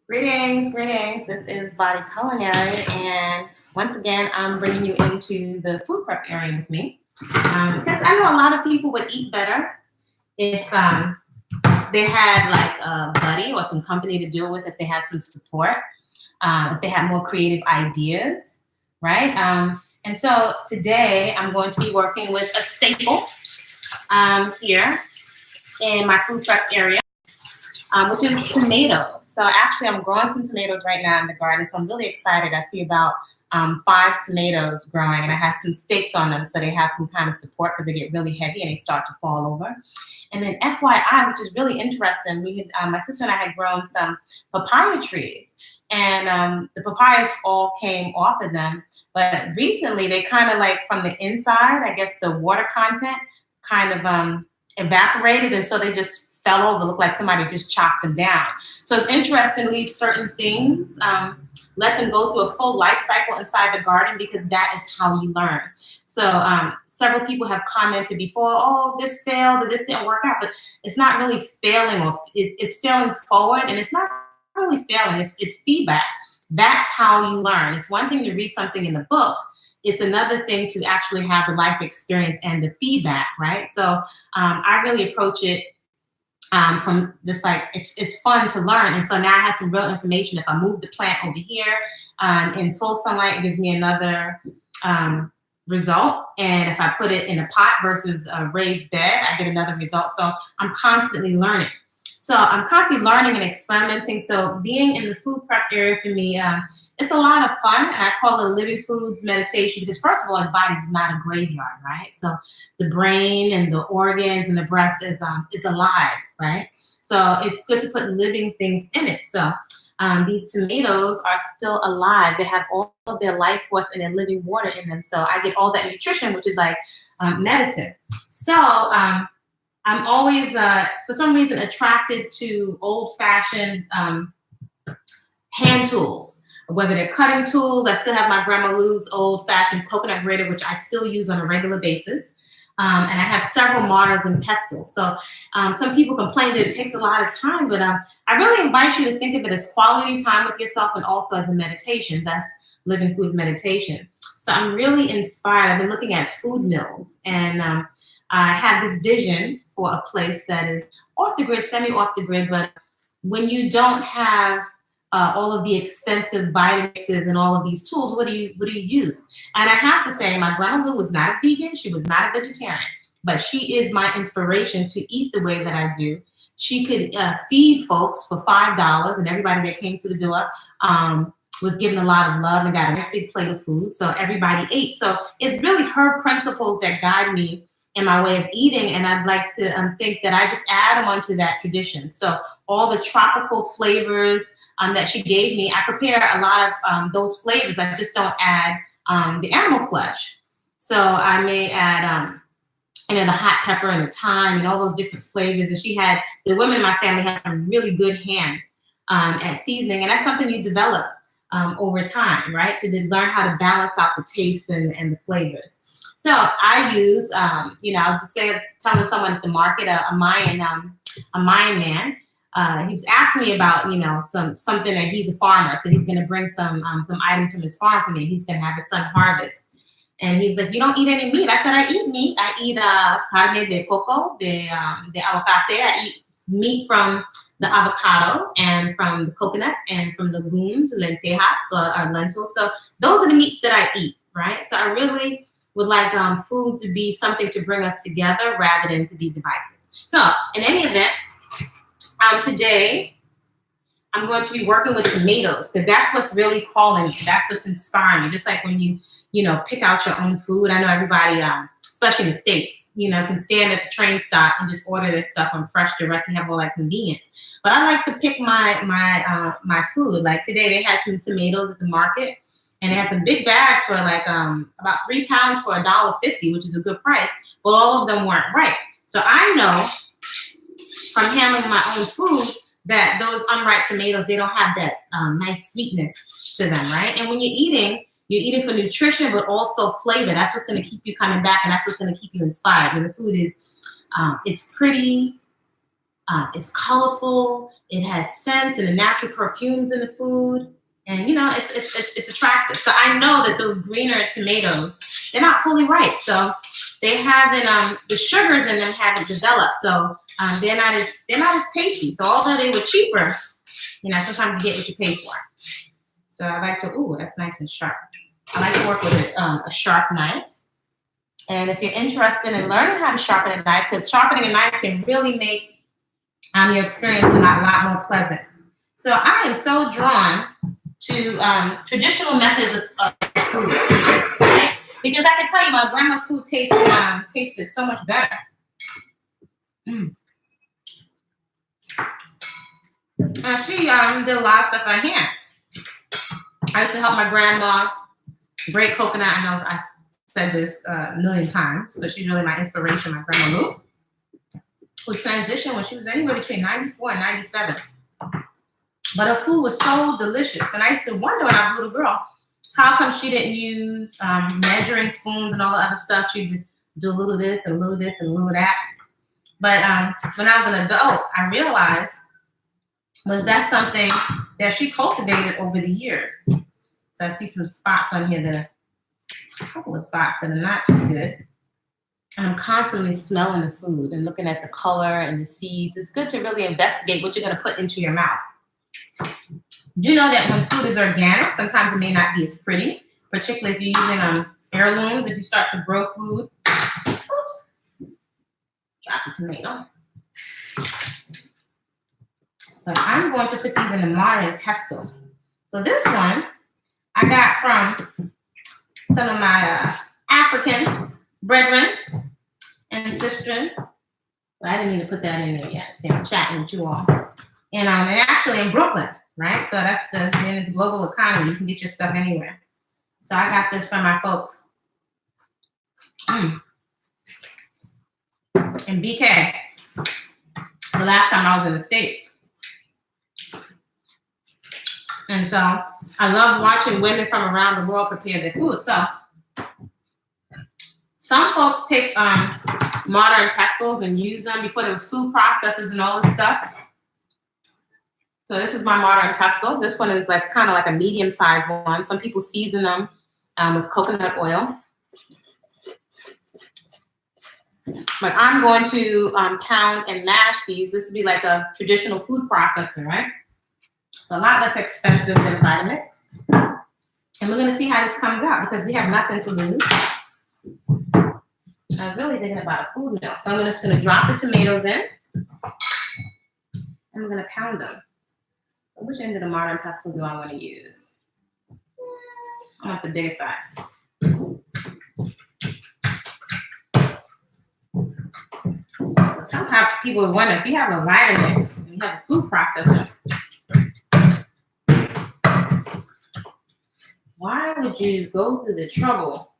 Greetings, greetings. This is Body-Culinary, and once again, I'm bringing you into the food prep area with me because I know a lot of people would eat better if they had like a buddy or some company to do it with, if they had some support, if they had more creative ideas, right? And so today, I'm going to be working with a staple here in my food prep area, which is tomatoes. So actually, I'm growing some tomatoes right now in the garden. So I'm really excited. I see about 5 tomatoes growing, and I have some stakes on them, so they have some kind of support because they get really heavy and they start to fall over. And then FYI, which is really interesting, we had, my sister and I had grown some papaya trees, and the papayas all came off of them. But recently, they kind of like from the inside, I guess the water content kind of evaporated, and so they just fell over, looked like somebody just chopped them down. So it's interesting to leave certain things, let them go through a full life cycle inside the garden, because that is how you learn. So several people have commented before, oh, this failed or this didn't work out, but it's not really failing, or it's failing forward, and it's not really failing, it's feedback. That's how you learn. It's one thing to read something in the book. It's another thing to actually have the life experience and the feedback, right? So I really approach it from just like it's fun to learn, and so now I have some real information. If I move the plant over here in full sunlight, it gives me another result, and if I put it in a pot versus a raised bed, I get another result. So I'm constantly learning. So I'm constantly learning and experimenting. So being in the food prep area for me, it's a lot of fun, and I call it living foods meditation, because first of all, the body is not a graveyard, right? So the brain and the organs and the breast is alive, right? So it's good to put living things in it. So these tomatoes are still alive. They have all of their life force and their living water in them. So I get all that nutrition, which is like medicine. So I'm always, for some reason, attracted to old-fashioned hand tools, whether they're cutting tools. I still have my Grandma Lou's old-fashioned coconut grater, which I still use on a regular basis. And I have several Mortars and Pestles. So some people complain that it takes a lot of time, but I really invite you to think of it as quality time with yourself, and also as a meditation. That's living foods meditation. So I'm really inspired. I've been looking at food mills, and I have this vision for a place that is off the grid, semi off the grid, but when you don't have all of the expensive vitamixes and all of these tools, what do you use? And I have to say, my Grandma Lou was not a vegan, she was not a vegetarian, but she is my inspiration to eat the way that I do. She could feed folks for $5, and everybody that came through the door was given a lot of love and got a nice big plate of food, so everybody ate. So it's really her principles that guide me in my way of eating, and I'd like to think that I just add on to that tradition. So all the tropical flavors that she gave me, I prepare a lot of those flavors. I just don't add the animal flesh. So I may add the hot pepper and the thyme and all those different flavors. And the women in my family have a really good hand at seasoning, and that's something you develop over time, right? To learn how to balance out the tastes and the flavors. So I use, I'll just say, it's telling someone at the market, a Mayan man. He was asking me about, something that he's a farmer, so he's going to bring some items from his farm for me. He's going to have his son harvest, and he's like, "You don't eat any meat?" I said, "I eat meat. I eat carne de coco, de aguacate. I eat meat from the avocado and from the coconut and from legumes, lentejas or lentils. So those are the meats that I eat, right? So I really would like food to be something to bring us together rather than to be divisive. So in any event, today I'm going to be working with tomatoes, because that's what's really calling me. That's what's inspiring me. Just like when you pick out your own food. I know everybody, especially in the States, can stand at the train stop and just order their stuff on fresh directly, have all that convenience. But I like to pick my food. Like today, they had some tomatoes at the market, and they had some big bags for like about 3 pounds for $1.50, which is a good price. Well, all of them weren't right. So I know from handling my own food that those unripe tomatoes, they don't have that nice sweetness to them, right? And when you're eating for nutrition, but also flavor. That's what's going to keep you coming back, and that's what's going to keep you inspired. When the food is, it's pretty, It's colorful. It has scents and the natural perfumes in the food. And you know, it's attractive. So I know that those greener tomatoes, they're not fully ripe. So they haven't the sugars in them haven't developed. So they're not as tasty. So although they were cheaper, you know, sometimes you get what you pay for. So I like to, ooh, that's nice and sharp. I like to work with a sharp knife. And if you're interested in learning how to sharpen a knife, because sharpening a knife can really make your experience a lot more pleasant. So I am so drawn to traditional methods of food, right? Because I can tell you my grandma's food tasted so much better. She did a lot of stuff by hand. I used to help my grandma grate coconut. I know I said this a million times, but she's really my inspiration, my grandma Lou, who transitioned when she was anywhere between 94 and 97. But her food was so delicious. And I used to wonder when I was a little girl, how come she didn't use measuring spoons and all the other stuff? She'd do a little this and a little this and a little that. But when I was an adult, I realized that's something that she cultivated over the years. So I see some spots on here that are a couple of spots that are not too good. And I'm constantly smelling the food and looking at the color and the seeds. It's good to really investigate what you're going to put into your mouth. Do you know that when food is organic, sometimes it may not be as pretty, particularly if you're using heirlooms, if you start to grow food. Oops. Drop the tomato. But I'm going to put these in the Mortar and Pestle. So this one I got from some of my African brethren and sisters. But I didn't need to put that in there yet. So I'm chatting with you all. And actually in Brooklyn, right? So that's in this global economy, you can get your stuff anywhere. So I got this from my folks in BK. The last time I was in the States. And so I love watching women from around the world prepare their food. So some folks take mortar and pestles and use them before there was food processors and all this stuff. So this is my mortar and pestle. This one is like kind of like a medium-sized one. Some people season them with coconut oil. But I'm going to pound and mash these. This would be like a traditional food processor, right? So a lot less expensive than Vitamix. And we're going to see how this comes out because we have nothing to lose. I was really thinking about a food meal. So I'm just going to drop the tomatoes in. And I'm going to pound them. Which end of the mortar and pestle do I want to use? I want the bigger size. So sometimes people wonder if you have a Vitamix and you have a food processor, why would you go through the trouble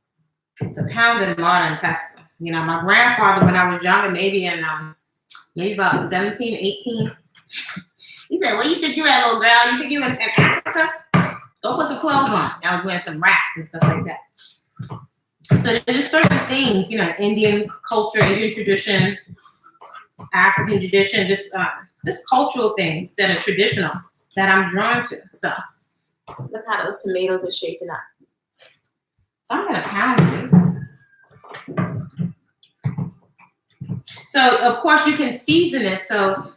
to pound a mortar and pestle? You know, my grandfather, when I was younger, maybe about 17, 18, he said, "Where you think you at, little girl? You think you in Africa? Go put some clothes on." I was wearing some wraps and stuff like that. So there's certain things, you know, Indian culture, Indian tradition, African tradition, just cultural things that are traditional that I'm drawn to. So look how those tomatoes are shaping up. So I'm gonna pound these. So of course you can season it. So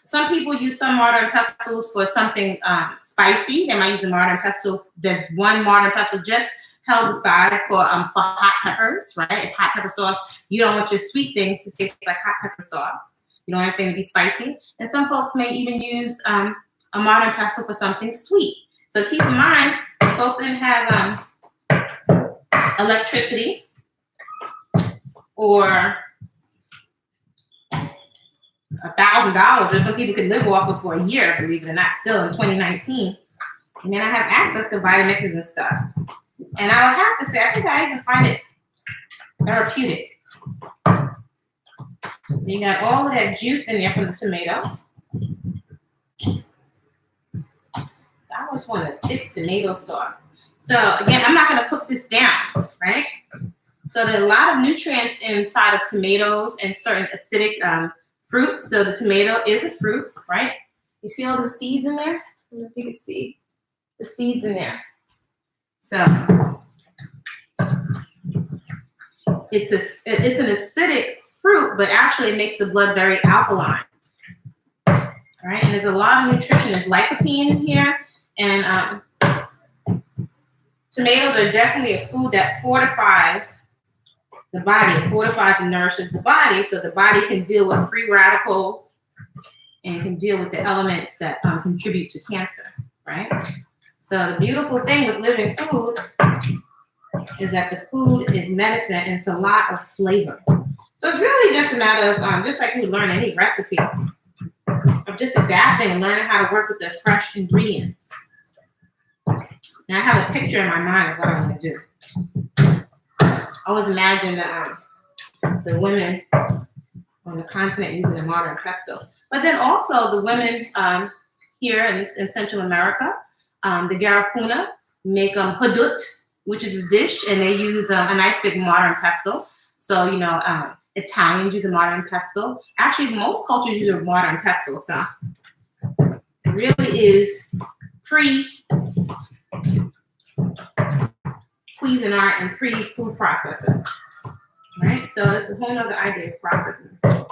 some people use some mortar and pestles for something spicy. They might use a mortar and pestle. There's one mortar and pestle just held aside for hot peppers, right? Hot pepper sauce. You don't want your sweet things to taste like hot pepper sauce. You don't want anything to be spicy. And some folks may even use a mortar and pestle for something sweet. So keep in mind, folks didn't have electricity or $1,000, or some people could live off of for a year, believe it or not, still in 2019. And then I have access to Vitamixes and stuff. And I would have to say, I think I even find it therapeutic. So you got all of that juice in there from the tomato. So I always want a thick tomato sauce. So again, I'm not going to cook this down, right? So there are a lot of nutrients inside of tomatoes and certain acidic fruits. So the tomato is a fruit, right? You see all the seeds in there? I don't know if you can see the seeds in there. So it's an acidic fruit, but actually it makes the blood very alkaline. Right? And there's a lot of nutrition. There's lycopene in here, and tomatoes are definitely a food that fortifies the body. It fortifies and nourishes the body, so the body can deal with free radicals and can deal with the elements that contribute to cancer. Right? So the beautiful thing with living foods is that the food is medicine, and it's a lot of flavor. So it's really just a matter of just like you would learn any recipe, of just adapting and learning how to work with the fresh ingredients. Now I have a picture in my mind of what I want to do. I always imagine the women on the continent using the mortar and pestle, but then also the women here in Central America, the Garifuna make hudut, which is a dish, and they use a nice big mortar and pestle. So Italians use a mortar and pestle. Actually, most cultures use a mortar and pestle. So it really is pre-Cuisinart and pre-food processing. Right? So it's a whole other idea of processing. So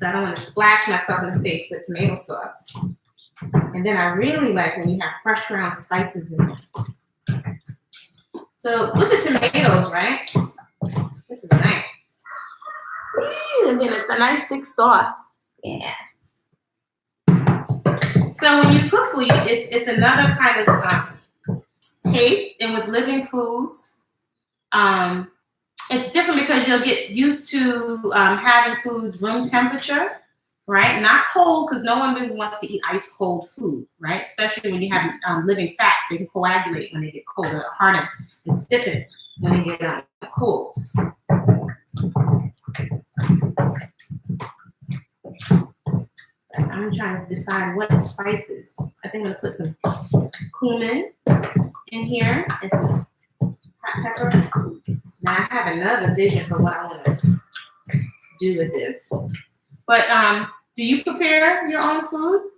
I don't want to splash myself in the face with tomato sauce. And then I really like when you have fresh ground spices in there. So with the tomatoes, right? This is nice. And then it's a nice thick sauce. Yeah. So when you cook food, it's another kind of taste. And with living foods, it's different because you'll get used to having foods room temperature, right? Not cold, because no one really wants to eat ice cold food, right? Especially when you have living fats, they can coagulate when they get cold, or harden and stiffen when they get cold. I'm trying to decide what spices. I think I'm gonna put some cumin in here and some hot pepper. Now I have another vision for what I want to do with this. But do you prepare your own food?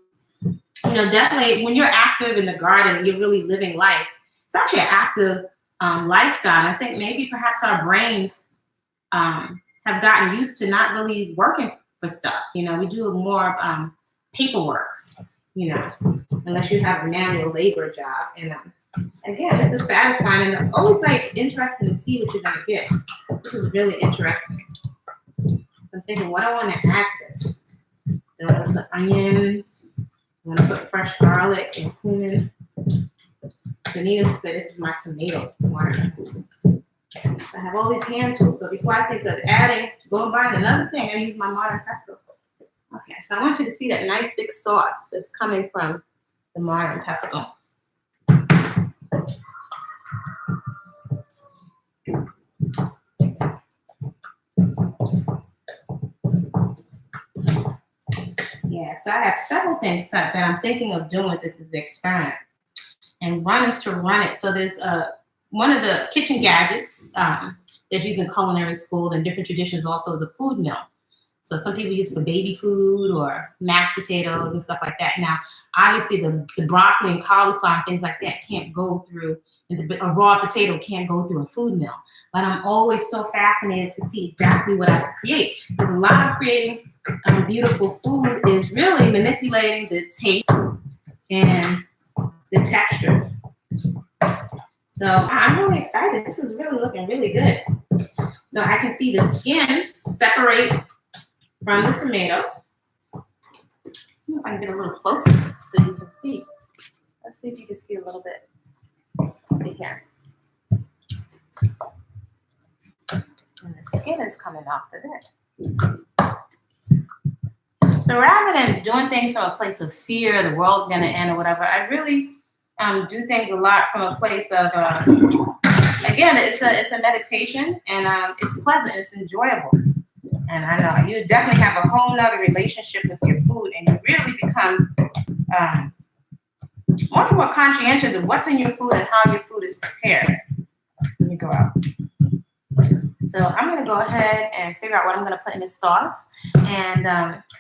Definitely when you're active in the garden, you're really living life. It's actually an active lifestyle. And I think maybe perhaps our brains have gotten used to not really working for stuff. We do more paperwork, unless you have a manual labor job. And again, this is satisfying and always interesting to see what you're gonna get. This is really interesting. I'm thinking, what I want to add to this. I want to put onions. I want to put fresh garlic and cumin. So needless to say, this is my tomato mortar. I have all these hand tools, so before I think of going buying another thing, I use my mortar and pestle. Okay, so I want you to see that nice thick sauce that's coming from the mortar and pestle. Yeah, so I have several things that I'm thinking of doing with this experiment. And one is to run it. So there's one of the kitchen gadgets that's used in culinary school and different traditions also is a food mill. So some people use it for baby food or mashed potatoes and stuff like that. Now, obviously the broccoli and cauliflower and things like that can't go through, a raw potato can't go through a food mill. But I'm always so fascinated to see exactly what I can create. Because a lot of creating beautiful food is really manipulating the taste and the texture. So I'm really excited. This is really looking really good. So I can see the skin separate from the tomato. I don't know if I can get a little closer so you can see. Let's see if you can see a little bit over here. And the skin is coming off of it. So rather than doing things from a place of fear, the world's going to end or whatever, I really do things a lot from a place of, again, it's a meditation, and it's pleasant, it's enjoyable. And I know you definitely have a whole nother relationship with your food, and you really become much more conscientious of what's in your food and how your food is prepared. Let me go out. So I'm gonna go ahead and figure out what I'm gonna put in this sauce. And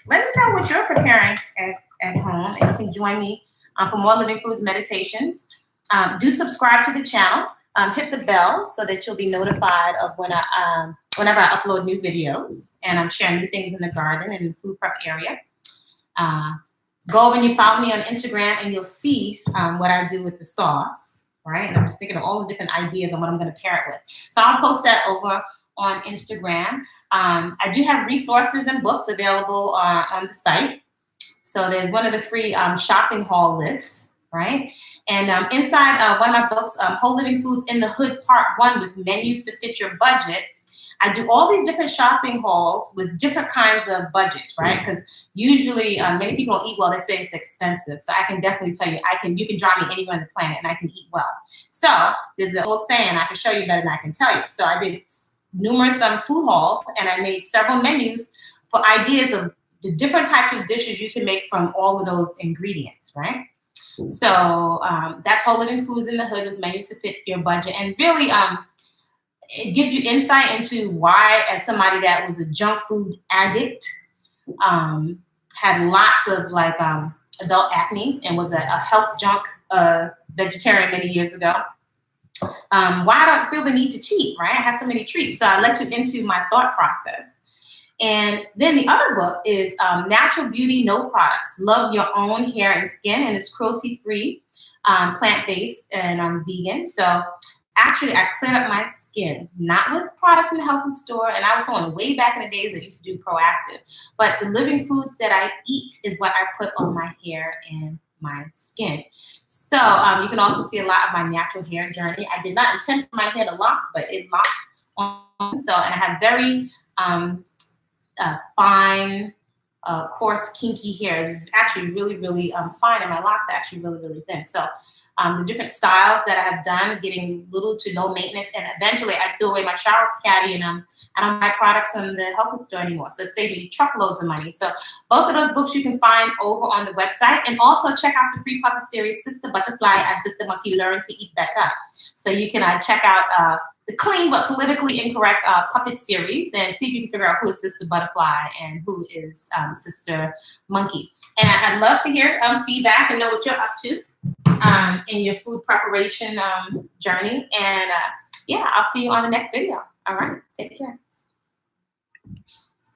let me know what you're preparing at home. And you can join me for more Living Foods meditations. Do subscribe to the channel. Hit the bell so that you'll be notified of when whenever I upload new videos. And I'm sharing new things in the garden and the food prep area. Go when you follow me on Instagram and you'll see what I do with the sauce, right? And I'm just thinking of all the different ideas on what I'm going to pair it with. So I'll post that over on Instagram. I do have resources and books available on the site. So there's one of the free shopping haul lists, right? And inside one of my books, Whole Living Foods in the Hood Part 1 with menus to fit your budget, I do all these different shopping hauls with different kinds of budgets, right? Because usually many people don't eat well. They say it's expensive. So I can definitely tell you, you can drive me anywhere on the planet and I can eat well. So there's an old saying, I can show you better than I can tell you. So I did numerous food hauls and I made several menus for ideas of the different types of dishes you can make from all of those ingredients, right? So that's Whole Living Foods in the Hood with menus to fit your budget. And really, it gives you insight into why, as somebody that was a junk food addict, had lots of adult acne and was a health junk vegetarian many years ago. Why I don't feel the need to cheat, right? I have so many treats. So I let you into my thought process. And then the other book is Natural Beauty, No Products. Love Your Own Hair and Skin. And it's cruelty-free, plant-based, and vegan. So actually, I cleared up my skin, not with products in the health food store. And I was someone way back in the days that used to do Proactive. But the living foods that I eat is what I put on my hair and my skin. So you can also see a lot of my natural hair journey. I did not intend for my hair to lock, but it locked on. So, and I have very fine, coarse, kinky hair. It's actually really, really fine, and my locks are actually really, really thin. So the different styles that I have done, getting little to no maintenance, and eventually I threw away my shower caddy, and I don't buy products from the health food store anymore. So it saved me truckloads of money. So both of those books you can find over on the website, and also check out the free puppet series, Sister Butterfly and Sister Monkey Learn to Eat Better. So you can check out the clean but politically incorrect puppet series and see if you can figure out who is Sister Butterfly and who is Sister Monkey. And I'd love to hear feedback and know what you're up to in your food preparation journey. And yeah, I'll see you on the next video. All right, take care.